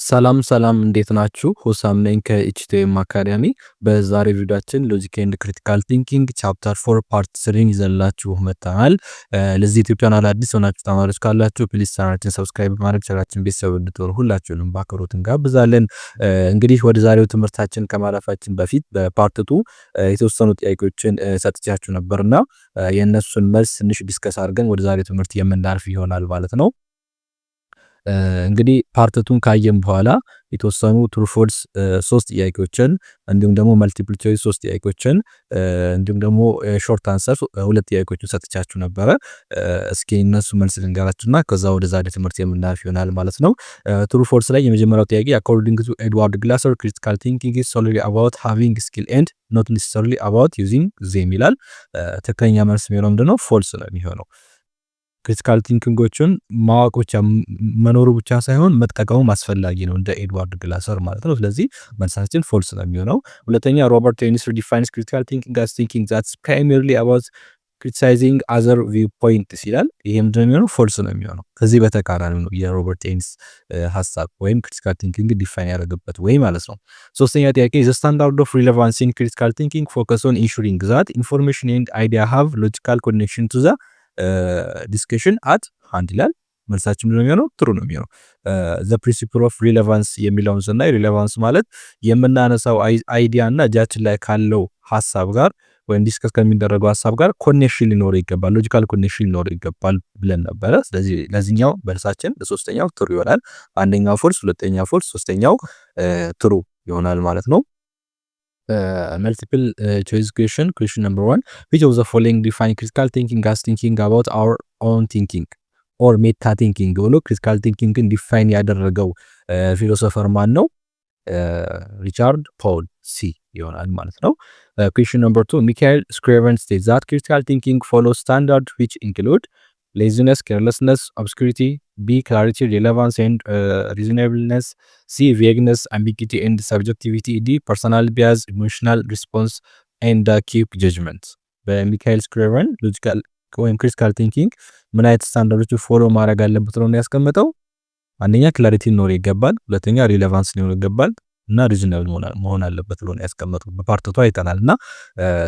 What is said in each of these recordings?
ሰላም እንዴት ናችሁ? ሁሳም ነኝ ከኤችቲኤም አካዳሚ። በዛሬው ቪዲዮአችን ሎጂክ ኤንድ ክሪቲካል ቲንኪንግ ቻፕተር 4 ፓርት 3 ይዘንላችሁ መጥተናል። ለዚህ ዩቲዩብ ቻናል አዲስ ሆናችሁ ተማሪዎች ካላችሁ ፕሊዝ ቻናላችንን ሰብስክራይብ በማድረግ ቻናላችን ቤተሰብ እንድትሆኑ ሁላችሁንም በአክብሮት እንጋብዛለን። እንግዲህ ወደ ዛሬው ትምህርታችን ከማለፋችን በፊት በፓርት 2 የተወሰኑ ጥያቄዎችን ሰጥቻችሁ ነበርና የእነሱን መልስ ትንሽ ዲስከስ አድርገን ወደ ዛሬው ትምህርት የምናልፍ ይሆናል ማለት ነው። እንግዲህ ፓርት2ን ካየን በኋላ የተወሰኑ ትሩ ፎልስ 3 ጥያቄዎችን እንዲሁም ደግሞ መልቲፕል ቾይስ 3 ጥያቄዎችን እንዲሁም ደግሞ ሾርት አንሰር 2 ጥያቄዎችን ሰጥቻችሁ ነበረ። እስኪ እነሱ መልስ ልንገራችሁና ከዛ ወደ ዛሬ ትምህርት የምናልፍ ይሆናል ማለት ነው። ትሩ ፎልስ ላይ የመጀመሪያው ጥያቄ according to Edward Glaser critical thinking is solely about having skill and not necessarily about using them ይላል። ትክክለኛ መልስ የሚሆነው ምንድነው? ፎልስ ነው የሚሆነው። ክሪቲካል ቲንኪንጎችን ማወቅ ብቻ መኖሩ ብቻ ሳይሆን መጠቀሙም አስፈላጊ ነው እንደ ኤድዋርድ ግላሰር ማለት ነው። ስለዚህ መልሳችን ፎልስ ነው የሚሆነው። ሁለተኛ ሮበርት ቴኒስ ዲፋይንስ ክሪቲካል ቲንኪንግ as thinking that's primarily about criticizing other viewpoints ይላል። ይሄ ምንድን ነው የሚሆነው? ፎልስ ነው የሚሆነው። ከዚህ በተቃራኒ ነው የሮበርት ቴኒስ ሐሳብ ወይም ክሪቲካል ቲንኪንግ ዲፋይን ያደረገበት ወይ ማለት ነው። ሶስተኛ ጥያቄ the standard of relevance in critical thinking focus on ensuring that information and idea have logical connection to the ዲስከሽን አት ሃንድ ይላል። መልሳችን ምንድነው የሚሆነው? ትሩ ነው የሚሆነው። the principle of relevance የሚለውን ስናይ ሪሌቫንስ ማለት የምናነሳው አይዲያ እና እጃችን ላይ ካለው ሐሳብ ጋር ወይም ዲስከስ ከሚደረገው ሐሳብ ጋር ኮኔክሽን ሊኖር ይገባል፣ ሎጂካል ኮኔክሽን ሊኖር ይገባል ብለን ነበረ። ስለዚህ ለዚህኛው መልሳችን ለሶስተኛው ትሩ ይሆናል። አንደኛው ፎልስ፣ ሁለተኛው ፎልስ፣ ሶስተኛው ትሩ ይሆናል ማለት ነው። Multiple choice question number 1 which of the following define critical thinking as thinking about our own thinking or meta thinking ብሎ critical thinking ዲፋይን ያደረገው ፊሎሶፈር ማን ነው? ሪቻርድ ፖል ሲ ይሆናል ማለት ነው። question number 2 ሚካኤል ስክሪቨን states that critical thinking follows standards which include laziness, carelessness, obscurity, B clarity, relevance and reasonableness, C vagueness, ambiguity and subjectivity, D personal bias, emotional response and keep judgment። በሚካኤል ስክሪቨን ሎጂካል ወይም ክሪቲካል ቲንኪንግ ምን አይነት ስታንዳርዶች ፎሎ ማድረግ አለበት ነው ያስቀመጠው? አንደኛ ክላሪቲ ሊኖር ይገባል፣ ሁለተኛ ሪሌቫንስ ሊኖር ይገባል እና ሪዝነብል መሆን አለበት ብሎ ነው ያስቀመጠው። በፓርት 2 አይተናልና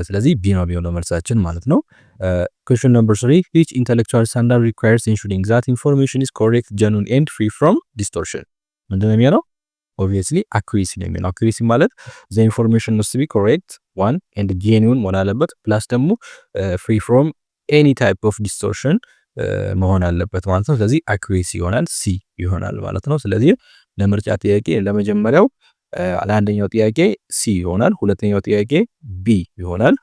ስለዚህ ቢ ነው የሚሆነው መልሳችን ማለት ነው። question number 3 each intellectual standard requires ensuring that information is correct, genuine and free from distortion። ምንድነው የሚሆነው? obviously accuracy ነው የሚሆነው። accuracy ማለት the information must be correct one and genuine መሆን አለበት ፕላስ ደግሞ free from any type of distortion መሆን አለበት ማለት ነው። ስለዚህ accuracy ይሆናል፣ ሲ ይሆናል ማለት ነው። ስለዚህ ለምርጫ ጥያቄ ለመጀመሪያው ለአንደኛው ጥያቄ ሲ ይሆናል፣ ሁለተኛው ጥያቄ ቢ ይሆናል፣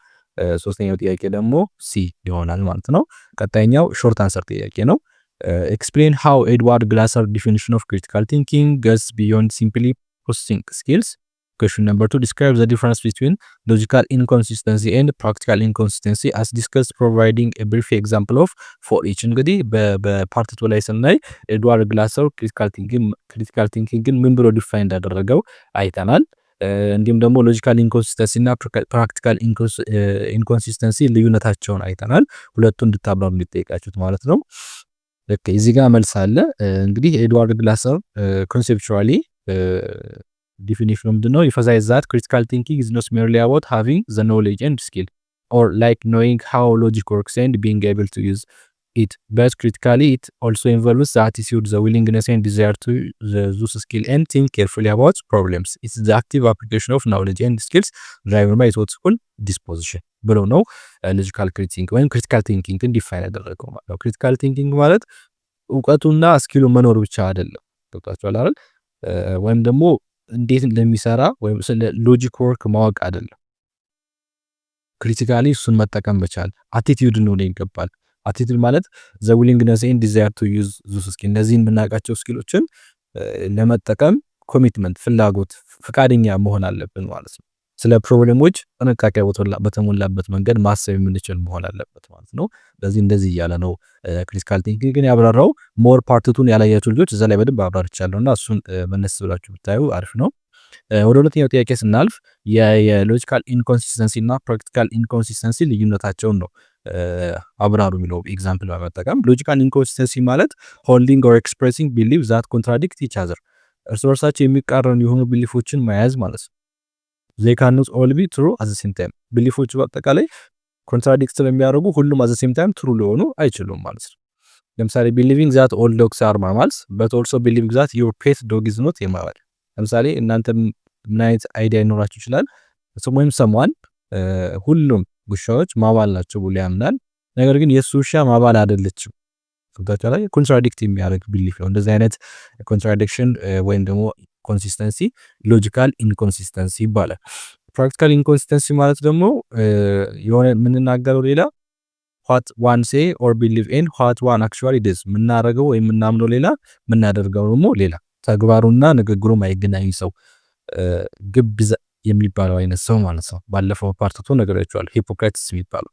ሶስተኛው ጥያቄ ደግሞ ሲ ይሆናል ማለት ነው። ቀጣይኛው ሾርት አንሰር ጥያቄ ነው። explain how Edward Glaser definition of critical thinking goes beyond simply processing skills. question number 2 describe the difference between logical inconsistency and practical inconsistency as discussed, providing a brief example of for each። እንግዲህ በፓርት 2 ላይ ስናይ ኤድዋርድ ግላሰር ክሪቲካል ቲንኪንግን ምን ብሎ ዲፋይን እንዳደረገው አይተናል። እንዲሁም ደግሞ ሎጂካል ኢንኮንሲስተንሲ እና ፕራክቲካል ኢንኮንሲስተንሲ ልዩነታቸውን አይተናል። ሁለቱን እንድታብራሩ እንዲጠይቃችሁት ማለት ነው። ልክ እዚህ ጋር መልስ አለ። እንግዲህ ኤድዋርድ ግላሰር ኮንሴፕቹዋሊ definition ምንድነው? emphasize that critical thinking is not merely about having the knowledge and skill or like knowing how logic works and being able to use it, but critically it also involves the attitude, the willingness and desire to use skill and think carefully about problems. It's the active application of knowledge and skills driven by what's called disposition ብሎ ነው ሎጂካል ክሪቲንግ ወይም ክሪቲካል ቲንኪንግን ዲፋይን ያደረገው ማለት ነው። ክሪቲካል ቲንኪንግ ማለት እውቀቱና ስኪሉ መኖር ብቻ አይደለም። ገብታችኋል አይደል? ወይም ደግሞ እንዴት እንደሚሰራ ወይም ስለ ሎጂክ ወርክ ማወቅ አይደለም። ክሪቲካሊ እሱን መጠቀም መቻል አቲቲዩድ ነው ይገባል። አቲቲዩድ ማለት the willingness and desire to use those skills እነዚህን የምናውቃቸው ስኪሎችን ለመጠቀም ኮሚትመንት፣ ፍላጎት፣ ፈቃደኛ መሆን አለብን ማለት ነው። ስለ ፕሮብሌሞች ጥንቃቄ በተሞላበት መንገድ ማሰብ የምንችል መሆን አለበት ማለት ነው። ስለዚህ እንደዚህ እያለ ነው ክሪቲካል ቲንኪንግ ግን ያብራራው። ሞር ፓርት 2ን ያላያችሁ ልጆች እዛ ላይ በደንብ አብራርቻለሁና እሱን መነስ ብላችሁ ብታዩ አሪፍ ነው። ወደ ሁለተኛው ጥያቄ ስናልፍ የሎጂካል ኢንኮንሲስተንሲ እና ፕራክቲካል ኢንኮንሲስተንሲ ልዩነታቸውን ነው አብራሩ የሚለው ኤግዛምፕል በመጠቀም። ሎጂካል ኢንኮንሲስተንሲ ማለት ሆልዲንግ ኦር ኤክስፕሬሲንግ ቢሊቭ ዛት ኮንትራዲክት ኢች አዘር፣ እርስ በርሳቸው የሚቃረኑ የሆኑ ቢሊፎችን መያዝ ማለት ነው። they cannot all be true at the same time፣ ቢሊፎቹ በአጠቃላይ ኮንትራዲክት ስለሚያደርጉ ሁሉም at the same time ትሩ ሊሆኑ አይችሉም ማለት ነው። ለምሳሌ believing that all dogs are mammals but also believing that your pet dog is not a mammal። ለምሳሌ እናንተ ምን አይነት አይዲያ ይኖራችሁ ይችላል፣ ወይም ሰሟን ሁሉም ውሻዎች ማባል ናቸው ብሎ ያምናል፣ ነገር ግን የሱ ውሻ ማባል አይደለችም። ከታች ላይ ኮንትራዲክት የሚያደርግ ቢሊፍ ነው። እንደዚህ አይነት ኮንትራዲክሽን ወይም ደግሞ ኮንሲስተንሲ ሎጂካል ኢንኮንሲስተንሲ ይባላል። ፕራክቲካል ኢንኮንሲስተንሲ ማለት ደግሞ የሆነ የምንናገረው ሌላ what one say or believe in what one actually does፣ የምናደርገው ወይም የምናምነው ሌላ የምናደርገው ደግሞ ሌላ፣ ተግባሩና ንግግሩ ማይገናኝ ሰው ግብዝ የሚባለው አይነት ሰው ማለት ነው። ባለፈው ፓርት ነገራችኋል ሂፖክራትስ የሚባለው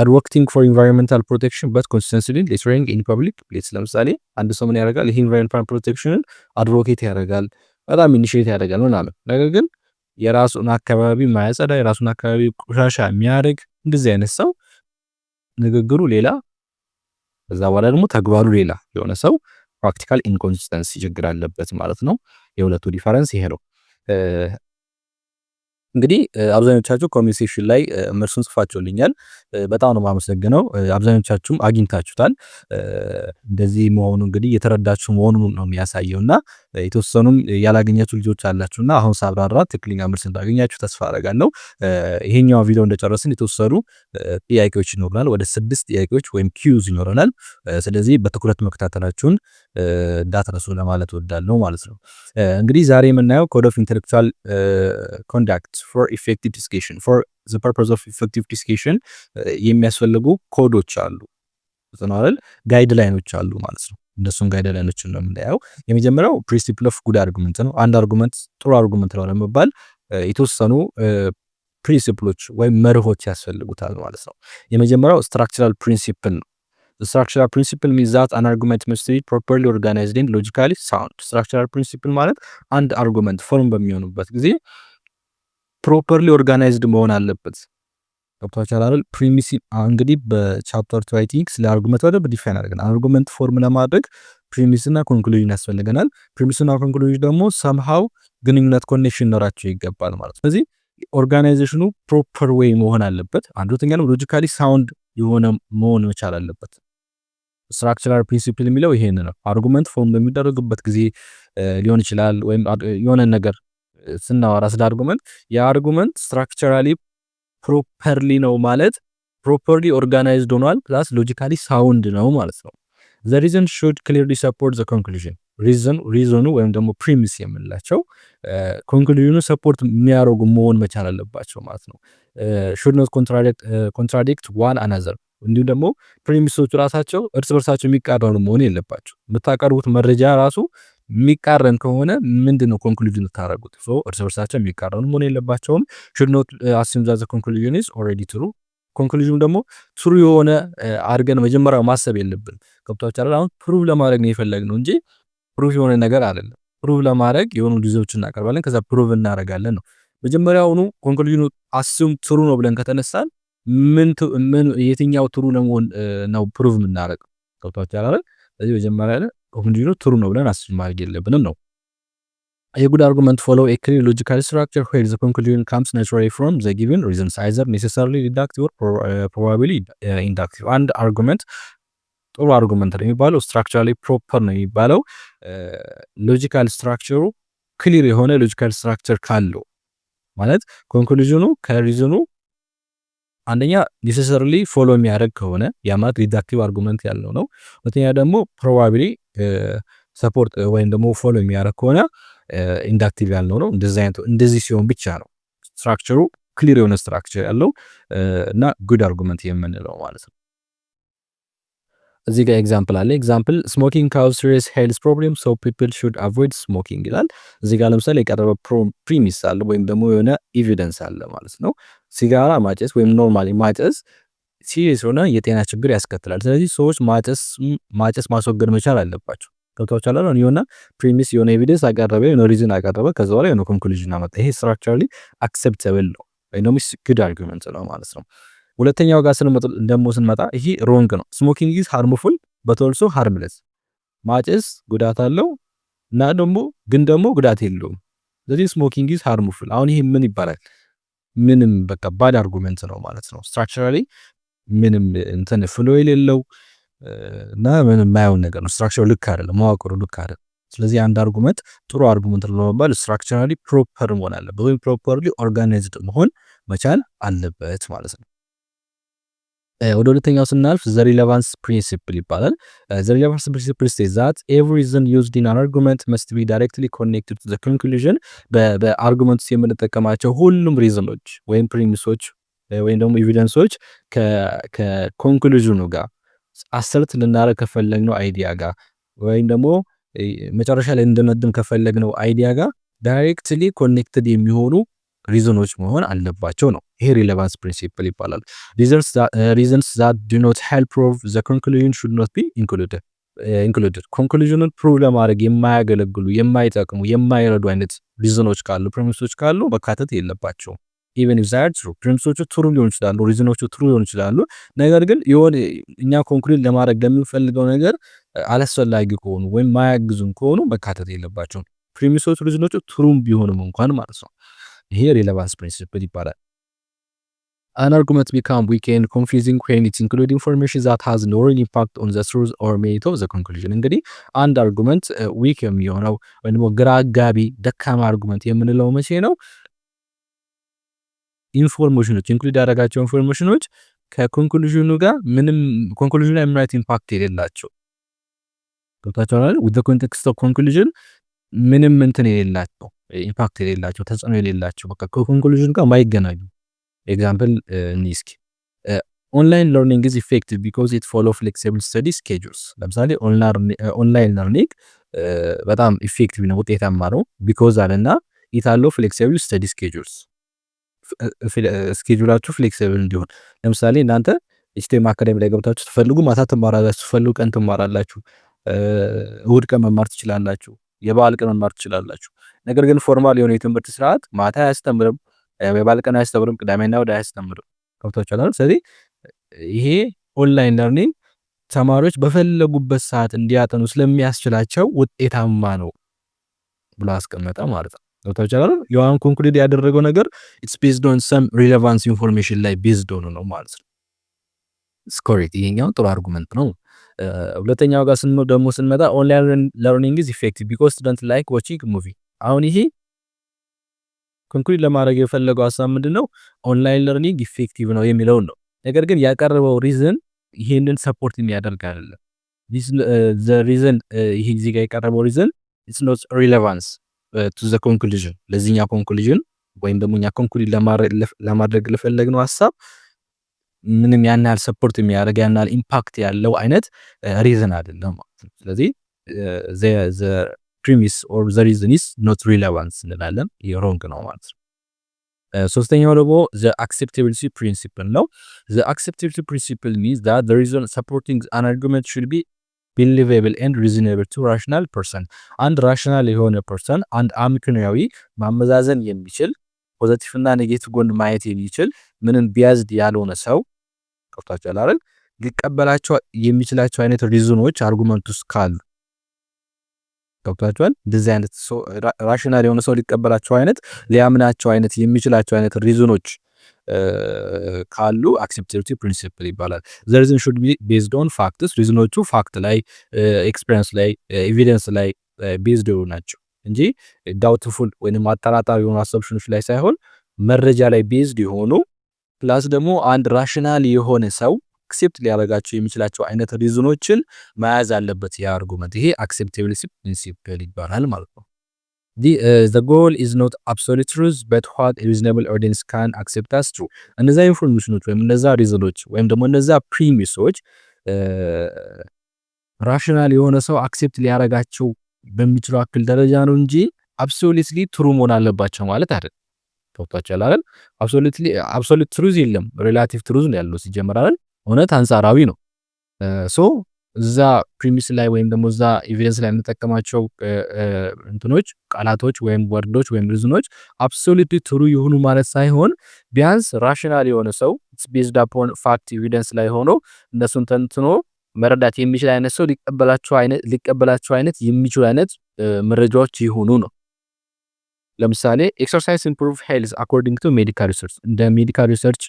advocating for environmental protection but consistently littering in public place። ለምሳሌ አንድ ሰው ምን ያደርጋል? ይሄ environmental protection አድቮኬት ያደርጋል፣ በጣም ኢኒሺየት ያደርጋል ምናምን፣ ነገር ግን የራሱን አካባቢ ማያጸዳ፣ የራሱን አካባቢ ቆሻሻ የሚያደርግ እንደዚህ አይነት ሰው ንግግሩ ሌላ፣ ከዛ በኋላ ደግሞ ተግባሩ ሌላ የሆነ ሰው ፕራክቲካል ኢንኮንሲስተንሲ ችግር አለበት ማለት ነው። የሁለቱ ዲፈረንስ ይሄ ነው። እንግዲህ አብዛኞቻችሁ ኮሜንት ሴክሽን ላይ መልሱን ጽፋችሁልኛል። በጣም ነው የማመሰግነው። አብዛኞቻችሁም አግኝታችሁታል። እንደዚህ መሆኑ እንግዲህ የተረዳችሁ መሆኑን ነው የሚያሳየውና የተወሰኑም ያላገኛችሁ ልጆች አላችሁና አሁን ሳብራራ ትክክለኛ መልስ እንዳገኛችሁ ተስፋ አደርጋለሁ። ይሄኛው ቪዲዮ እንደጨረስን የተወሰኑ ጥያቄዎች ይኖሩናል። ወደ 6 ጥያቄዎች ወይም ኪዩዝ ይኖረናል። ስለዚህ በትኩረት መከታተላችሁን እንዳትረሱ ለማለት እወዳለሁ ማለት ነው። እንግዲህ ዛሬ የምናየው ኮድ ኦፍ ኢንተሌክቹዋል ኮንዳክት ፎር ኢፌክቲቭ ዲስከሽን ፎር ዘ ፐርፖዝ ኦፍ ኢፌክቲቭ ዲስከሽን የሚያስፈልጉ ኮዶች አሉ አይደል? ጋይድ ላይኖች አሉ ማለት ነው። እንደሱም ጋይድ ላይኖችን ነው የምናየው። የመጀመሪያው ፕሪንሲፕል ኦፍ ጉድ አርጉመንት ነው። አንድ አርጉመንት ጥሩ አርጉመንት ነው ለመባል የተወሰኑ ፕሪንሲፕሎች ወይም መርሆች ያስፈልጉታል ማለት ነው። የመጀመሪያው ስትራክቸራል ፕሪንሲፕል ነው። structural principle means that an argument must be properly organized and logically sound። structural principle ማለት አንድ አርጉመንት ፎርም በሚሆንበት ጊዜ ፕሮፐርሊ ኦርጋናይዝድ መሆን አለበት። ገብቷችኋል አይደል? ፕሪሚስ እንግዲህ በቻፕተር 2 አይ ቲንክ ስለ አርጉመንት በደንብ ዲፋይን አድርገናል። አርጉመንት ፎርም ለማድረግ ፕሪሚስ እና ኮንክሉዥን ያስፈልገናል። ፕሪሚስ እና ኮንክሉዥን ደግሞ somehow ግንኙነት ኮኔክሽን ኖራቸው ይገባል ማለት ነው። ስለዚህ ኦርጋናይዜሽኑ ፕሮፐር ዌይ መሆን አለበት። አንዱተኛ ነው ሎጂካሊ ሳውንድ የሆነ መሆን መቻል አለበት። ስትራክቸራል ፕሪንሲፕል የሚለው ይሄን ነው። አርጉመንት ፎርም በሚደረግበት ጊዜ ሊሆን ይችላል ወይም የሆነ ነገር ስናወራ ስለ አርጉመንት የአርጉመንት ስትራክቸራሊ ፕሮፐርሊ ነው ማለት ፕሮፐርሊ ኦርጋናይዝድ ሆኗል ፕላስ ሎጂካሊ ሳውንድ ነው ማለት ነው። the reason should clearly support the conclusion። ሪዝኑ ወይም ደግሞ ፕሪሚስ የምንላቸው ኮንክሉዥኑ ሰፖርት የሚያደርጉ መሆን መቻል አለባቸው ማለት ነው። should not contradict one another። እንዲሁም ደግሞ ፕሪሚሶቹ ራሳቸው እርስ በርሳቸው የሚቃረኑ መሆን የለባቸው። የምታቀርቡት መረጃ ራሱ የሚቃረን ከሆነ ምንድነው ኮንክሉዥን የምታደርጉት? እርስ በርሳቸው የሚቃረኑ መሆን የለባቸውም። should not assume that the conclusion is already true። ኮንክሉዥኑ ደግሞ ትሩ የሆነ አድርገን መጀመሪያው ማሰብ የለብን። ገብቷችኋል? አሁን ፕሩቭ ለማድረግ ነው የፈለግነው እንጂ ፕሩቭ የሆነ ነገር አይደለም። ፕሩቭ ለማድረግ የሆኑ ዲዞችን እናቀርባለን፣ ከዛ ፕሩቭ እናደርጋለን ነው። መጀመሪያውኑ ኮንክሉዥኑ አስዩም ትሩ ነው ብለን ከተነሳን ምን የትኛው ትሩ ለመሆን ነው ፕሩቭ የምናደርገው? ገብቷችኋል? ስለዚህ መጀመሪያ ላይ ኮንክሉዥኑ ትሩ ነው ብለን አስዩም ማድረግ የለብንም ነው። A good argument follow a clear logical structure where the conclusion comes naturally from the given reasons, either necessarily deductive or probably inductive። አንድ አርጉመንት ጥሩ አርጉመንት ነው የሚባለው ስትራክቸራሊ ፕሮፐር ነው የሚባለው ሎጂካል ስትራክቸሩ ክሊር የሆነ ሎጂካል ስትራክቸር ካለው ማለት ኮንክሉዥኑ ከሪዝኑ አንደኛ ኔሴሰሪሊ ፎሎ የሚያደርግ ከሆነ ያ ማለት ዲዳክቲቭ አርጉመንት ያለው ነው። ሁለተኛ ደግሞ ፕሮባቢሊ ሰፖርት ወይም ደግሞ ፎሎ የሚያደርግ ከሆነ ኢንዳክቲቭ ያለው ነው። እንደዚህ ሲሆን ብቻ ነው ስትራክቸሩ ክሊር የሆነ ስትራክቸር ያለው እና ጉድ አርጉመንት የምንለው ማለት ነው። እዚህ ጋር ኤግዛምፕል አለ። ኤግዛምፕል ስሞኪንግ ካውዝ ሲሪየስ ሄልዝ ፕሮብሌም ሶ ፒፕል ሹድ አቮይድ ስሞኪንግ ይላል። እዚህ ጋር ለምሳሌ የቀረበ ፕሪሚስ አለ ወይም ደግሞ የሆነ ኤቪደንስ አለ ማለት ነው። ሲጋራ ማጨስ ወይም ኖርማሊ ማጨስ ሲሪየስ የሆነ የጤና ችግር ያስከትላል። ስለዚህ ሰዎች ማጨስ ማስወገድ መቻል አለባቸው። ገብቷችኋል አይደል? የሆነ ፕሪሚስ የሆነ ኤቪደንስ አቀረበ፣ የሆነ ሪዝን አቀረበ፣ ከዛ በኋላ የሆነ ኮንክሉዥን አመጣ። ይሄ ስትራክቸራሊ አክሰፕተብል ነው ወይ ደግሞ ጉድ አርጊውመንት ነው ማለት ነው። ሁለተኛው ጋር ስንመጣ ይሄ ሮንግ ነው። ስሞኪንግ ኢዝ ሃርምፉል በት ኦልሶ ሃርምለስ። ማጨስ ጉዳት አለው እና ደግሞ ጉዳት የለውም። ስለዚህ ስሞኪንግ ኢዝ ሃርምፉል። አሁን ይሄ ምን ይባላል? ምንም በቃ ባድ አርጉመንት ነው ማለት ነው። ስትራክቸራሊ ምንም እንትን ፍሎ የሌለው እና ምንም የማይሆን ነገር ነው። ስትራክቸሩ ልክ አይደለም፣ መዋቅሩ ልክ አይደለም። ስለዚህ አንድ አርጉመንት ጥሩ አርጉመንት ለመባል ስትራክቸራሊ ፕሮፐር መሆን አለበት ወይም ፕሮፐርሊ ኦርጋናይዝድ መሆን መቻል አለበት ማለት ነው። ወደ ሁለተኛው ስናልፍ ዘ ሪሌቫንስ ፕሪንሲፕል ይባላል። ዘ ሪሌቫንስ ፕሪንሲፕል ስቴትስ ዛት ኤቭሪ ሪዝን ዩዝድ ኢን አን አርጉመንት መስት ቢ ዳይሬክትሊ ኮኔክትድ ቱ ዘ ኮንክሉዥን። በአርጉመንት ውስጥ የምንጠቀማቸው ሁሉም ሪዝኖች ወይም ፕሪሚሶች ወይም ደግሞ ኤቪደንሶች ከኮንክሉዥኑ ጋር አሰርት ልናደርግ ከፈለግነው አይዲያ ጋር ወይም ደግሞ መጨረሻ ላይ እንደመድም ከፈለግነው አይዲያ ጋር ዳይሬክትሊ ኮኔክትድ የሚሆኑ ሪዝኖች መሆን አለባቸው ነው። ይሄ ሪሌቫንስ ፕሪንሲፕል ይባላል። ሪዝንስ ዛት ዱ ኖት ሄልፕ ፕሩቭ ዘ ኮንክሉዥን ሹድ ኖት ቢ ኢንክሉድድ። ኮንክሉዥኑን ፕሩቭ ለማድረግ የማያገለግሉ የማይጠቅሙ የማይረዱ አይነት ሪዝኖች ካሉ ፕሪሚሶች ካሉ መካተት የለባቸውም። ኢቨን ኢፍ ዛት ትሩ ፕሪሚሶቹ ትሩ ሊሆኑ ይችላሉ፣ ሪዝኖቹ ትሩ ሊሆኑ ይችላሉ። ነገር ግን የሆነ እኛ ኮንክሉድ ለማድረግ ለምንፈልገው ነገር አላስፈላጊ ከሆኑ ወይም ማያግዙን ከሆኑ መካተት የለባቸውም። ፕሪሚሶቹ ሪዝኖቹ ትሩም ቢሆንም እንኳን ማለት ነው። ይሄ ሪሌቫንስ ፕሪንሲፕል ይባላል። An argument become weak and confusing when it includes information that has no real impact on the truth or merit of the conclusion። እንግዲህ አንድ አርጉመንት ዊክ የሚሆነው ወይም ግራ አጋቢ ደካማ አርጉመንት የምንለው መቼ ነው? ኢንፎርሜሽኖች ኢንክሉድ ያደረጋቸው ኢንፎርሜሽኖች ከኮንክሉዥኑ ጋር ምንም ኮንክሉዥኑ ላይ ምንም አይነት ኢምፓክት የሌላቸው ገብታችኋል። with the context of conclusion ምንም እንትን የሌላቸው ኢምፓክት የሌላቸው ተጽዕኖ የሌላቸው በቃ ከኮንክሉዥን ጋር ማይገናኙ ኤግዛምፕል ኒስኪ ኦንላይን ለርኒንግ ኢዝ ኢፌክቲቭ ቢኮዝ ኢት ፎሎ ፍሌክሲብል ስተዲ ስኬጁልስ። ለምሳሌ ኦንላይን ለርኒንግ በጣም ኢፌክቲቭ ነው፣ ውጤታማ ነው። ቢኮዝ አለና ኢት አለው ፍሌክሲብል ስተዲ ስኬጁልስ። ስኬጁላችሁ ፍሌክሲብል እንዲሆን ለምሳሌ እናንተ ኢስቴም አካዳሚ ላይ ገብታችሁ ትፈልጉ ማታ ትማራላችሁ፣ ትፈልጉ ቀን ትማራላችሁ፣ እሁድ ቀን መማር ትችላላችሁ፣ የበዓል ቀን መማር ትችላላችሁ። ነገር ግን ፎርማል የሆነ የትምህርት ስርዓት ማታ አያስተምርም፣ የበዓል ቀን አያስተምርም፣ ቅዳሜና እሁድ አያስተምርም። ገብታችኋል። ስለዚህ ይሄ ኦንላይን ለርኒንግ ተማሪዎች በፈለጉበት ሰዓት እንዲያጠኑ ስለሚያስችላቸው ውጤታማ ነው ብሎ አስቀመጠ ማለት ነው። ገብታችኋል። ዮሐን ኮንክሉድ ያደረገው ነገር ኢትስ ቤዝድ ኦን ሰም ሪሌቫንስ ኢንፎርሜሽን ላይ ቤዝድ ሆኖ ነው ማለት ነው። ስኮሪት ይሄኛው ጥሩ አርጉመንት ነው። ሁለተኛው ጋር ደግሞ ስንመጣ ኦንላይን ለርኒንግ ኢዝ ኢፌክቲቭ ቢኮዝ ስቱደንት ላይክ ዋቺንግ ሙቪ። አሁን ይሄ ኮንክሉድ ለማድረግ የፈለገው ሀሳብ ምንድነው? ኦንላይን ለርኒንግ ኢፌክቲቭ ነው የሚለውን ነው። ነገር ግን ያቀረበው ሪዝን ይሄንን ሰፖርት የሚያደርግ አይደለም። ዘ ሪዝን ይሄ እዚህ ጋር የቀረበው ሪዝን ኢትስ ኖት ሪሌቫንስ ቱ ዘ ኮንክሉዥን፣ ለዚህኛ ኮንክሉዥን ወይም ደግሞ እኛ ኮንክሉድ ለማድረግ ለፈለግነው ሀሳብ ምንም ያን ያህል ሰፖርት የሚያደርግ ያን ያህል ኢምፓክት ያለው አይነት ሪዝን አይደለም ማለት ነው። ስለዚህ ዘ ፕሪሚስ ኦር ዘ ሪዝን ኢዝ ኖት ሪሌቫንስ እንላለን። ይሄ ሮንግ ነው ማለት ነው። ሶስተኛው ደግሞ ዘ አክሴፕታቢሊቲ ፕሪንሲፕል ነው። ዘ አክሴፕታቢሊቲ ፕሪንሲፕል ሚንስ ዛት ዘ ሪዝን ሰፖርቲንግ አን አርጉመንት ሹድ ቢ ቢሊቨብል ኤንድ ሪዝነብል ቱ ራሽናል ፐርሰን። አንድ ራሽናል የሆነ ፐርሰን፣ አንድ አምክንያዊ ማመዛዘን የሚችል ፖዚቲቭ እና ኔጌቲቭ ጎን ማየት የሚችል ምንም ቢያዝድ ያልሆነ ሰው ቀርቷቸዋል አይደል? ሊቀበላቸው የሚችላቸው አይነት ሪዝኖች አርጉመንት ውስጥ ካሉ ቀርቷቸዋል። እንደዚህ አይነት ሰው ራሽናል የሆነ ሰው ሊቀበላቸው አይነት ሊያምናቸው አይነት የሚችላቸው አይነት ሪዝኖች ካሉ አክሴፕታቢሊቲ ፕሪንሲፕል ይባላል። ዘ ሪዝን ሹድ ቢ ቤዝድ ኦን ፋክትስ። ሪዝኖቹ ፋክት ላይ፣ ኤክስፒሪየንስ ላይ፣ ኤቪደንስ ላይ ቤዝድ ናቸው እንጂ ዳውትፉል ወይንም አጠራጣሪ የሆኑ አሰምፕሽኖች ላይ ሳይሆን መረጃ ላይ ቤዝድ የሆኑ ፕላስ ደግሞ አንድ ራሽናል የሆነ ሰው አክሴፕት ሊያደርጋቸው የሚችላቸው አይነት ሪዝኖችን መያዝ አለበት የአርጉመንት። ይሄ አክሴፕታቢሊቲ ፕሪንሲፕል ይባላል ማለት ነው። the goal is not absolute truth but what a reasonable audience can accept as true። እነዛ ኢንፎርሜሽኖች ወይም እነዛ ሪዝኖች ወይም ደግሞ እነዛ ፕሪሚሶች ራሽናል የሆነ ሰው አክሴፕት ሊያደርጋቸው በሚችለው አክል ደረጃ ነው እንጂ አብሶሉትሊ ትሩ መሆን አለባቸው ማለት አይደለም። ተውጣጫል አይደል? አብሶሉት ትሩዝ የለም፣ ሪላቲቭ ትሩዝ ነው ያለው። ሲጀመር አይደል? እውነት አንጻራዊ ነው። ሶ እዛ ፕሪሚስ ላይ ወይም ደግሞ እዛ ኤቪደንስ ላይ የምንጠቀማቸው እንትኖች ቃላቶች ወይም ወርዶች ወይም ሪዝኖች አብሶሉትሊ ትሩ ይሁኑ ማለት ሳይሆን ቢያንስ ራሽናል የሆነ ሰው ቤዝድ አፖን ፋክት ኤቪደንስ ላይ ሆኖ እነሱን ተንትኖ መረዳት የሚችል አይነት ሰው ሊቀበላቸው አይነት የሚችሉ አይነት መረጃዎች ይሁኑ ነው። ለምሳሌ ኤክሰርሳይዝ ኢምፕሩቭ ሄልዝ አኮርዲንግ ቱ ሜዲካል ሪሰርች፣ እንደ ሜዲካል ሪሰርች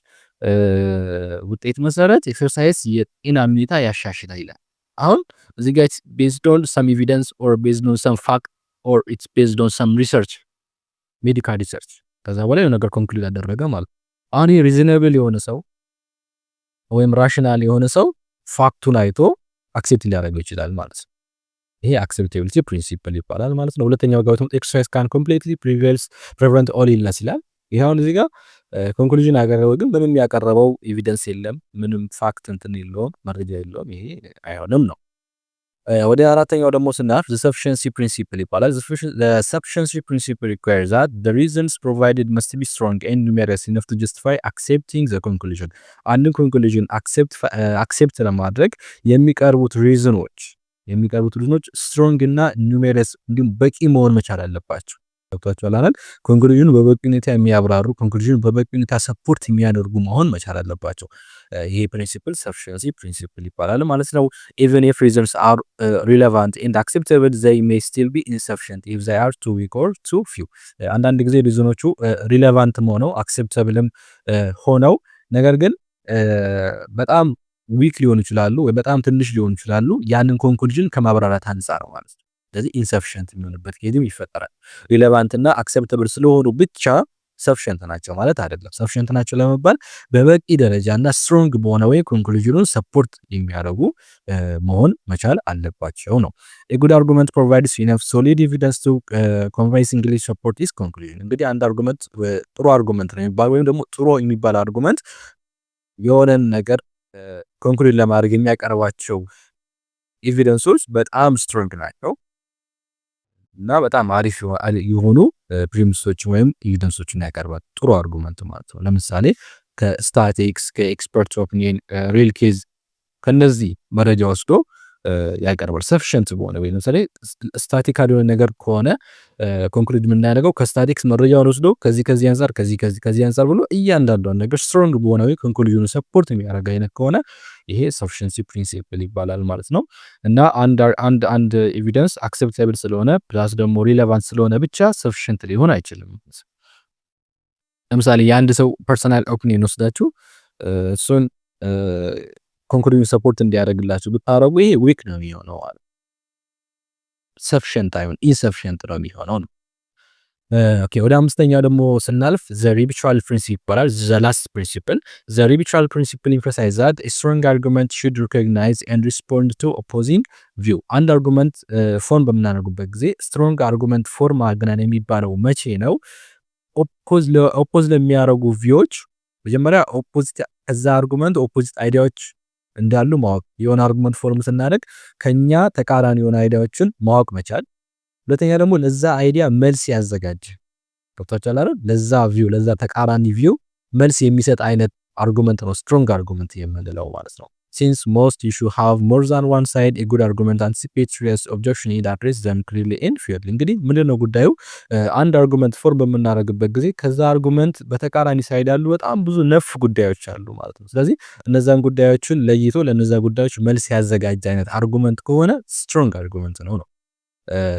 ውጤት መሰረት ኤክሰርሳይዝ የጤና ሁኔታ ያሻሽላል ይላል። አሁን እዚህ ጋር ቤዝድ ኦን ሰም ኤቪደንስ ኦር ቤዝድ ኦን ሰም ፋክት ኦር ኢትስ ቤዝድ ኦን ሰም ሪሰርች ሜዲካል ሪሰርች ከዛ በላይ ነገር ኮንክሉድ ያደረገ ማለት አሁን ይሄ ሪዝነብል የሆነ ሰው ወይም ራሽናል የሆነ ሰው ፋክቱን አይቶ አክሴፕት ሊያደርገው ይችላል ማለት ነው። ይሄ አክሴፕታቢሊቲ ፕሪንሲፕል ይባላል ማለት ነው። ሁለተኛው ጋር ኤክሰርሳይዝ ካን ኮምፕሊትሊ ፕሪቨንት ኦል ኢልነስ ይላል። ይሄ አሁን እዚህ ጋር ኮንክሉዥን ያቀረበው ግን ምንም ያቀረበው ኤቪደንስ የለም፣ ምንም ፋክት እንትን የለውም፣ መረጃ የለውም። ይሄ አይሆንም ነው። ወደ አራተኛው ደግሞ ስናልፍ the sufficiency principle ይባላል። the sufficiency principle requires that the reasons provided must be strong and numerous enough to justify accepting the conclusion። አንድን ኮንክሉዥን አክሴፕት ለማድረግ የሚቀርቡት ሪዝኖች ስትሮንግ እና ኑሜረስ እንዲሁም በቂ መሆን መቻል አለባቸው። ገብቷችኋል አይደል? ኮንክሉዥኑ በበቂ ሁኔታ የሚያብራሩ ኮንክሉዥኑ በበቂ ሁኔታ ሰፖርት የሚያደርጉ መሆን መቻል አለባቸው። ይሄ ፕሪንሲፕል ሰፊሺየንሲ ፕሪንሲፕል ይባላል ማለት ነው። even if reasons are relevant and acceptable they may still be insufficient if they are too weak or too few። አንዳንድ ጊዜ ሪዝኖቹ ሪሌቫንት ሆነው አክሴፕተብልም ሆነው ነገር ግን በጣም ዊክ ሊሆኑ ይችላሉ ወይ በጣም ትንሽ ሊሆኑ ይችላሉ ያንን ኮንክሉዥን ከማብራራት አንፃር ማለት ነው። ስለዚህ ኢንሰፊሽንት የሚሆንበት ኬዝም ይፈጠራል። ሪሌቫንት እና አክሴፕተብል ስለሆኑ ብቻ ሰፊሽንት ናቸው ማለት አይደለም። ሰፊሽንት ናቸው ለመባል በበቂ ደረጃ እና ስትሮንግ በሆነ ወይ ኮንክሉዥኑን ሰፖርት የሚያደርጉ መሆን መቻል አለባቸው ነው። የጉድ አርጉመንት ፕሮቫይድስ ኢነፍ ሶሊድ ኤቪደንስ ቱ ኮንቪንሲንግሊ ሰፖርት ዲስ ኮንክሉዥን። እንግዲህ አንድ አርጉመንት ጥሩ አርጉመንት ነው የሚባል ወይም ደግሞ ጥሩ የሚባል አርጉመንት የሆነን ነገር ኮንክሉድ ለማድረግ የሚያቀርባቸው ኤቪደንሶች በጣም ስትሮንግ ናቸው እና በጣም አሪፍ የሆኑ ፕሪሚሶችን ወይም ኤቪደንሶችን ያቀርባል ጥሩ አርጉመንት ማለት ነው። ለምሳሌ ከስታቲክስ፣ ከኤክስፐርት ኦፒኒየን፣ ሪል ኬዝ ከነዚህ መረጃ ወስዶ ያቀርባል ሰፊሽንት በሆነ ወይ ለምሳሌ ስታቲካል የሆነ ነገር ከሆነ ኮንክሉድ የምናደርገው ከስታቲክስ መረጃውን ወስዶ ከዚህ አንፃር ከዚህ አንፃር ብሎ እያንዳንዷን ነገር ስትሮንግ በሆነ ወይ ኮንክሉዥኑ ሰፖርት የሚያደርግ አይነት ከሆነ ይሄ ሰፊሽንሲ ፕሪንሲፕል ይባላል ማለት ነው። እና አንድ ኤቪደንስ አክሴፕታብል ስለሆነ ፕላስ ደግሞ ሪሌቫንት ስለሆነ ብቻ ሰፊሽንት ሊሆን አይችልም። ለምሳሌ የአንድ ሰው ፐርሰናል ኦፒኒየን ወስዳችሁ እሱን ኮንክሉዥን ሰፖርት እንዲያደርግላችሁ ብታረጉ ይሄ ዊክ ነው የሚሆነው ማለት ሰፊሽንት አይሆን ኢንሰፊሽንት ነው የሚሆነው ነው። ኦኬ ወደ አምስተኛው ደግሞ ስናልፍ ዘ ሪቢቹዋል ፕሪንሲፕል ይባላል። ዘ ላስት ፕሪንሲፕል ዘ ሪቢቹዋል ፕሪንሲፕል ኢምፋሳይዝ ዛት ኤ ስትሮንግ አርጉመንት ሹድ ሪኮግናይዝ ኤንድ ሪስፖንድ ቱ ኦፖዚንግ ቪው። አንድ አርጉመንት ፎርም በምናደርጉበት ጊዜ ስትሮንግ አርጉመንት ፎርም አድርገናል የሚባለው መቼ ነው? ኦፖዝ ለሚያደርጉ ቪዎች መጀመሪያ ኦፖዚት ከዛ አርጉመንት ኦፖዚት አይዲያዎች እንዳሉ ማወቅ። የሆነ አርጉመንት ፎርም ስናደርግ ከኛ ተቃራኒ የሆነ አይዲያዎችን ማወቅ መቻል። ሁለተኛ ደግሞ ለዛ አይዲያ መልስ ያዘጋጅ ገብታችኋል አይደል? ለዛ ቪው ለዛ ተቃራኒ ቪው መልስ የሚሰጥ አይነት አርጉመንት ነው ስትሮንግ አርጉመንት የምንለው ማለት ነው። since most you should have more than one side a good argument anticipates serious objection and address them clearly and fairly። እንግዲህ ምንድነው ጉዳዩ? አንድ አርጉመንት ፎርም በምናደርግበት ጊዜ ከዛ አርጉመንት በተቃራኒ ሳይድ ያሉ በጣም ብዙ ነፍ ጉዳዮች አሉ ማለት ነው። ስለዚህ እነዛን ጉዳዮችን ለይቶ ለነዛ ጉዳዮች መልስ ያዘጋጅ አይነት አርጉመንት ከሆነ ስትሮንግ አርጉመንት ነው።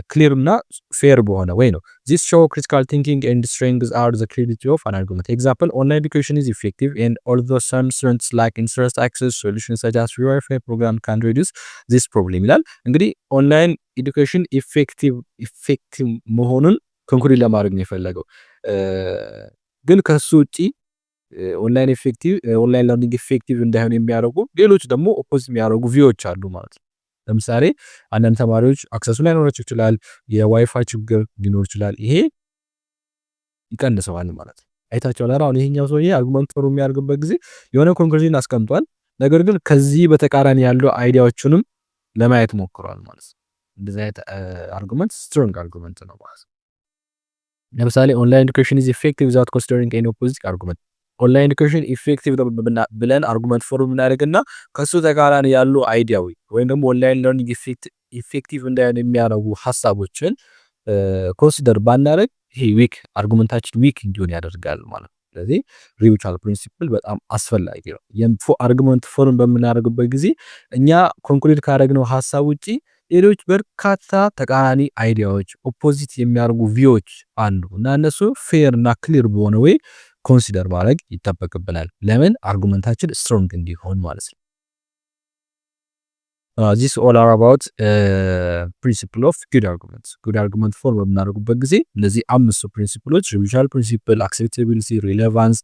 ክሊር እና ፌር በሆነ ወይ ነው። this show critical thinking and strengths are the credibility of an argument. Example, online education is effective and although some students lack interest access solutions such as Wi-Fi program can reduce this problem ይላል። እንግዲህ ኦንላይን ኤዱኬሽን ኢፌክቲቭ መሆኑን ኮንክሉድ ለማድረግ ነው የፈለገው። ግን ከሱ ውጪ ኦንላይን ለርኒንግ ኢፌክቲቭ እንዳይሆን የሚያደርጉ ሌሎች ደግሞ ኦፖዚት የሚያደርጉ ቪዎች አሉ ማለት ነው። ለምሳሌ አንዳንድ ተማሪዎች አክሰሱ ላይኖራቸው ይችላል፣ የዋይፋይ ችግር ሊኖር ይችላል። ይሄ ይቀንሰዋል ማለት ነው። አይታችኋል አይደል? አሁን ይሄኛው ሰውዬ አርጉመንት ፎርም የሚያደርግበት ጊዜ የሆነ ኮንክሉዥን አስቀምጧል፣ ነገር ግን ከዚህ በተቃራኒ ያሉ አይዲያዎቹንም ለማየት ሞክሯል ማለት ነው። እንደዚህ አይነት አርጉመንት ስትሮንግ አርጉመንት ነው ማለት ነው። ለምሳሌ ኦንላይን ኤዱኬሽን ኢዝ ኢፌክቲቭ ዊዛውት ኮንሲደሪንግ ኤኒ ኦፖዚት አርጉመንት። ኦንላይን ኤዱኬሽን ኢፌክቲቭ ነው ብለን አርጉመንት ፎርም እናደርግና ከሱ ተቃራኒ ያሉ አይዲያዊ ወይም ደግሞ ኦንላይን ለርኒንግ ኢፌክቲቭ እንዳይሆን የሚያደርጉ ሀሳቦችን ኮንሲደር ባናደርግ ይሄ ዊክ አርጉመንታችን ዊክ እንዲሆን ያደርጋል ማለት ነው። ስለዚህ ሪዩቻል ፕሪንሲፕል በጣም አስፈላጊ ነው። አርጉመንት ፎርም በምናደርግበት ጊዜ እኛ ኮንክሉድ ካደረግነው ሀሳብ ውጪ ሌሎች በርካታ ተቃራኒ አይዲያዎች ኦፖዚት የሚያደርጉ ቪዎች አሉ እና እነሱ ፌር እና ክሊር በሆነ ወይ ኮንሲደር ማድረግ ይጠበቅብናል። ለምን አርጉመንታችን ስትሮንግ እንዲሆን ማለት ነው። this all are about principle of good arguments. good argument ፎርም በምናደርጉበት ጊዜ እነዚህ አምስቱ ፕሪንሲፕሎች ሪዩቻል ፕሪንሲፕል፣ አክሴፕታቢሊቲ፣ ሪሌቫንስ